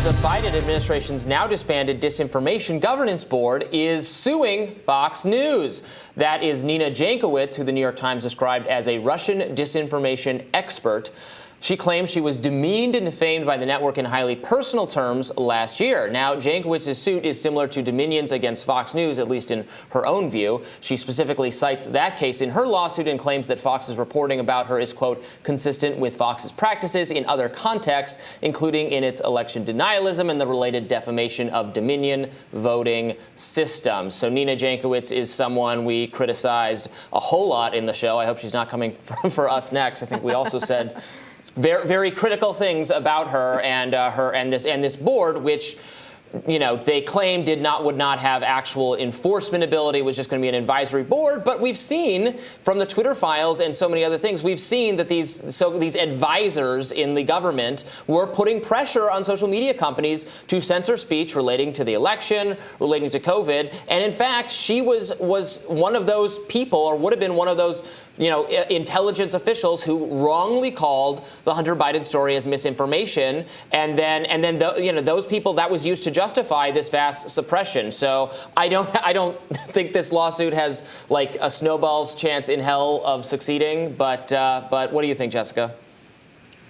The Biden administration's now disbanded Disinformation Governance Board is suing Fox News. That is Nina Jankowicz, who the New York Times described as a Russian disinformation expert. She claims she was demeaned and defamed by the network in highly personal terms last year. Now, Jankowicz's suit is similar to Dominion's against Fox News, at least in her own view. She specifically cites that case in her lawsuit and claims that Fox's reporting about her is, quote, consistent with Fox's practices in other contexts, including in its election denialism and the related defamation of Dominion voting systems. So Nina Jankowicz is someone we criticized a whole lot in the show. I hope she's not coming for us next. I think we also said very, very critical things about her and this board, which, you know, they claim would not have actual enforcement ability, was just going to be an advisory board. But we've seen from the Twitter files and so many other things, we've seen that these advisors in the government were putting pressure on social media companies to censor speech relating to the election, relating to COVID. And in fact, she was one of those people, or would have been one of those, you know, intelligence officials who wrongly called the Hunter Biden story as misinformation, and then those people, that was used to justify this vast suppression. So I don't think this lawsuit has like a snowball's chance in hell of succeeding. But what do you think, Jessica?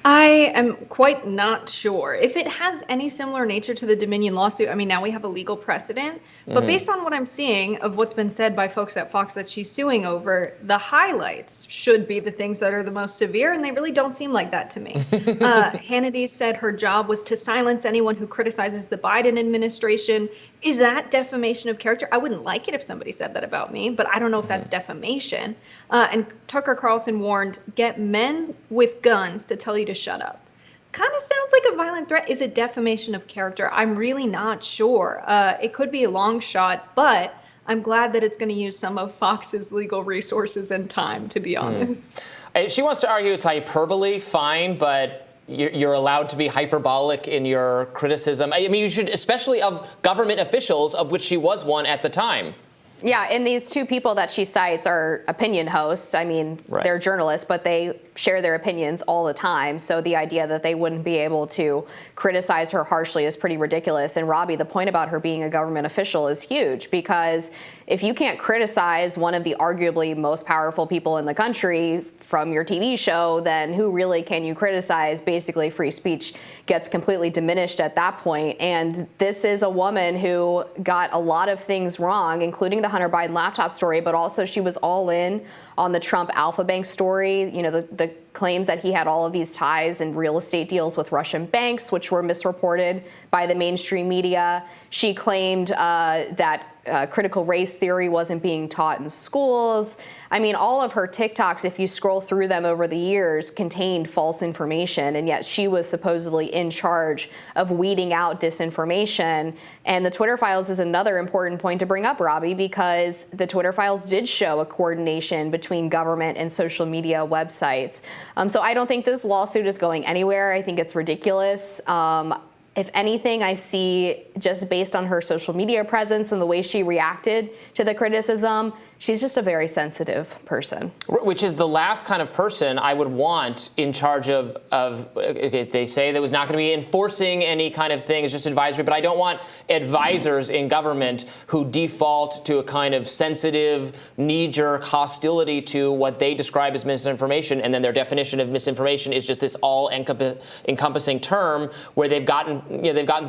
I am quite not sure if it has any similar nature to the Dominion lawsuit. I mean, now we have a legal precedent, but based on what I'm seeing of what's been said by folks at Fox that she's suing over, the highlights should be the things that are the most severe, and they really don't seem like that to me. Hannity said her job was to silence anyone who criticizes the Biden administration. Is that defamation of character? I wouldn't like it if somebody said that about me, but I don't know if that's defamation. And Tucker Carlson warned, get men with guns to tell you to shut up. Kind of sounds like a violent threat. Is it defamation of character? I'm really not sure. It could be a long shot, but I'm glad that it's going to use some of Fox's legal resources and time, to be honest. She wants to argue it's hyperbole, fine, but you're allowed to be hyperbolic in your criticism. I mean, you should, especially of government officials, of which she was one at the time. Yeah, and these two people that she cites are opinion hosts. I mean, They're journalists, but they share their opinions all the time. So the idea that they wouldn't be able to criticize her harshly is pretty ridiculous. And Robby, the point about her being a government official is huge, because if you can't criticize one of the arguably most powerful people in the country from your TV show, then who really can you criticize? Basically, free speech gets completely diminished at that point. And this is a woman who got a lot of things wrong, including the Hunter Biden laptop story, but also she was all in on the Trump Alpha Bank story, you know, the claims that he had all of these ties and real estate deals with Russian banks, which were misreported by the mainstream media. She claimed that critical race theory wasn't being taught in schools. I mean, all of her TikToks, if you scroll through them over the years, contained false information, and yet she was supposedly in charge of weeding out disinformation. And the Twitter files is another important point to bring up, Robby, because the Twitter files did show a coordination between government and social media websites. So I don't think this lawsuit is going anywhere. I think it's ridiculous. If anything, I see, just based on her social media presence and the way she reacted to the criticism, she's just a very sensitive person. Which is the last kind of person I would want in charge of they say there was not going to be enforcing any kind of thing, it's just advisory, but I don't want advisors in government who default to a kind of sensitive, knee-jerk hostility to what they describe as misinformation, and then their definition of misinformation is just this all-encompassing term where they've gotten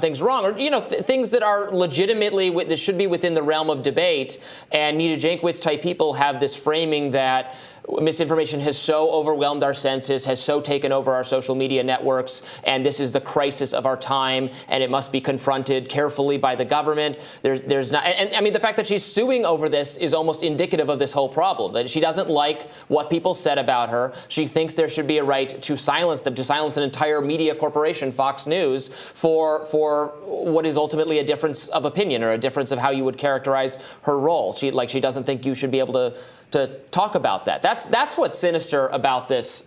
things wrong, or things that are legitimately that should be within the realm of debate. And Nina Jankowicz type people have this framing that misinformation has so overwhelmed our senses, has so taken over our social media networks, and this is the crisis of our time, and it must be confronted carefully by the government. There's not, and I mean, the fact that she's suing over this is almost indicative of this whole problem, that she doesn't like what people said about her. She thinks there should be a right to silence them, to silence an entire media corporation, Fox News, for what is ultimately a difference of opinion, or a difference of how you would characterize her role. She doesn't think you should be able to talk about that. That's what's sinister about this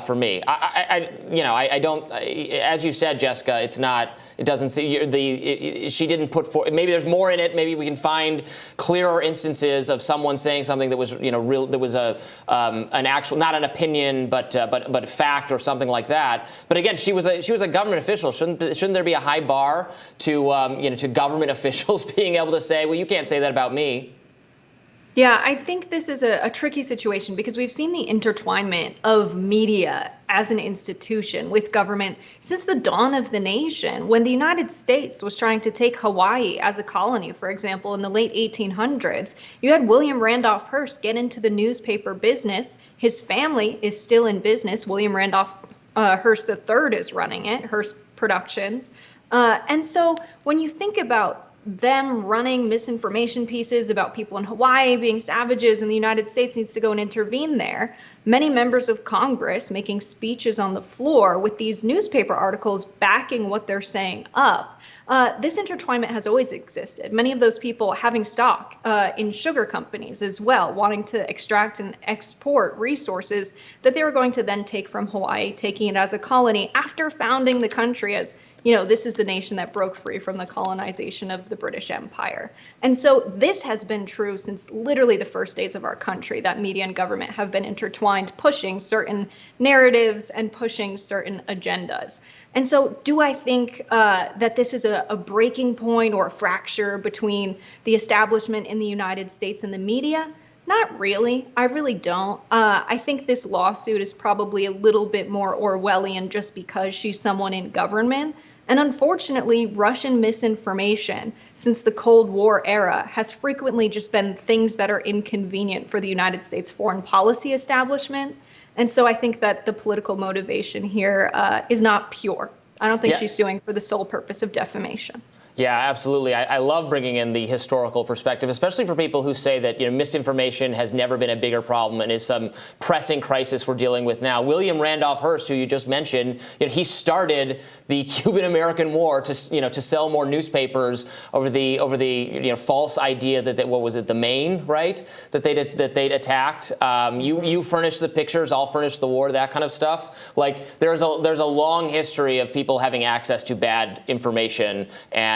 for me. I don't. As you said, Jessica, it's not. It doesn't see she didn't put forth. Maybe there's more in it. Maybe we can find clearer instances of someone saying something that was, real. That was an actual, not an opinion, but fact or something like that. But again, she was a government official. Shouldn't there be a high bar to government officials being able to say, well, you can't say that about me? Yeah, I think this is a tricky situation because we've seen the intertwinement of media as an institution with government since the dawn of the nation. When the United States was trying to take Hawaii as a colony, for example, in the late 1800s, you had William Randolph Hearst get into the newspaper business. His family is still in business. William Randolph Hearst III is running it, Hearst Productions. And so when you think about them running misinformation pieces about people in Hawaii being savages and the United States needs to go and intervene there, many members of Congress making speeches on the floor with these newspaper articles backing what they're saying up. This intertwinement has always existed. Many of those people having stock in sugar companies as well, wanting to extract and export resources that they were going to then take from Hawaii, taking it as a colony after founding the country as, this is the nation that broke free from the colonization of the British Empire. And so this has been true since literally the first days of our country, that media and government have been intertwined, pushing certain narratives and pushing certain agendas. And so do I think that this is a breaking point or a fracture between the establishment in the United States and the media? Not really. I really don't. I think this lawsuit is probably a little bit more Orwellian just because she's someone in government. And unfortunately, Russian misinformation since the Cold War era has frequently just been things that are inconvenient for the United States foreign policy establishment. And so I think that the political motivation here is not pure. I don't think she's suing for the sole purpose of defamation. Yeah, absolutely. I love bringing in the historical perspective, especially for people who say that misinformation has never been a bigger problem and is some pressing crisis we're dealing with now. William Randolph Hearst, who you just mentioned, he started the Cuban-American War to sell more newspapers over the false idea that what was it, the Maine, right? That they'd attacked. You furnish the pictures, I'll furnish the war, that kind of stuff. Like there's a long history of people having access to bad information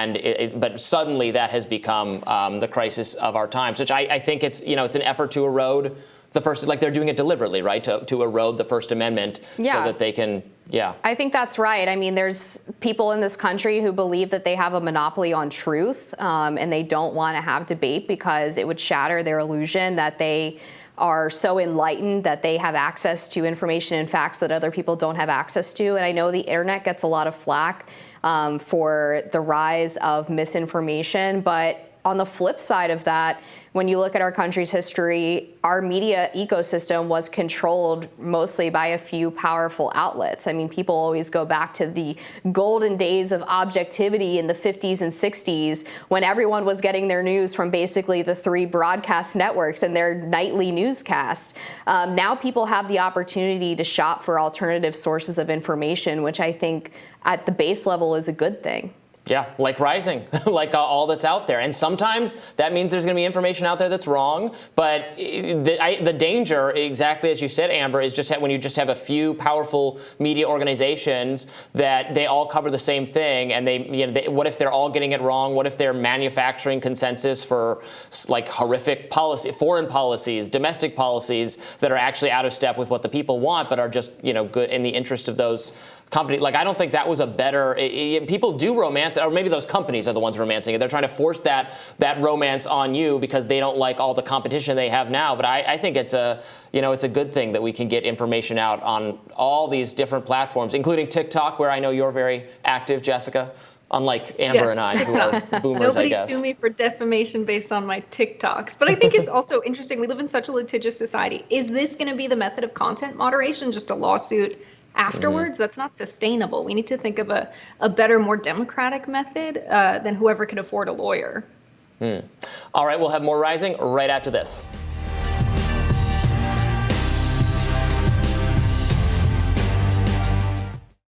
but suddenly that has become the crisis of our times, which I think it's an effort to erode the first, like they're doing it deliberately, right? To erode the First Amendment so that they can, I think that's right. I mean, there's people in this country who believe that they have a monopoly on truth and they don't want to have debate because it would shatter their illusion that they are so enlightened that they have access to information and facts that other people don't have access to. And I know the internet gets a lot of flack for the rise of misinformation. But on the flip side of that, when you look at our country's history, our media ecosystem was controlled mostly by a few powerful outlets. I mean, people always go back to the golden days of objectivity in the 50s and 60s when everyone was getting their news from basically the 3 broadcast networks and their nightly newscasts. Now people have the opportunity to shop for alternative sources of information, which I think at the base level is a good thing. Yeah, like Rising, like all that's out there. And sometimes that means there's going to be information out there that's wrong. But the danger, exactly as you said, Amber, is just when you just have a few powerful media organizations that they all cover the same thing. And what if they're all getting it wrong? What if they're manufacturing consensus for like horrific policy, foreign policies, domestic policies that are actually out of step with what the people want, but are just good in the interest of those company? Like, I don't think that was a better. People do romance, or maybe those companies are the ones romancing it. They're trying to force that romance on you because they don't like all the competition they have now. But I think it's a good thing that we can get information out on all these different platforms, including TikTok, where I know you're very active, Jessica. Unlike Amber and I, who are boomers, I guess. Nobody sue me for defamation based on my TikToks. But I think it's also interesting. We live in such a litigious society. Is this going to be the method of content moderation? Just a lawsuit afterwards? That's not sustainable. We need to think of a better, more democratic method than whoever can afford a lawyer. All right, we'll have more Rising right after this.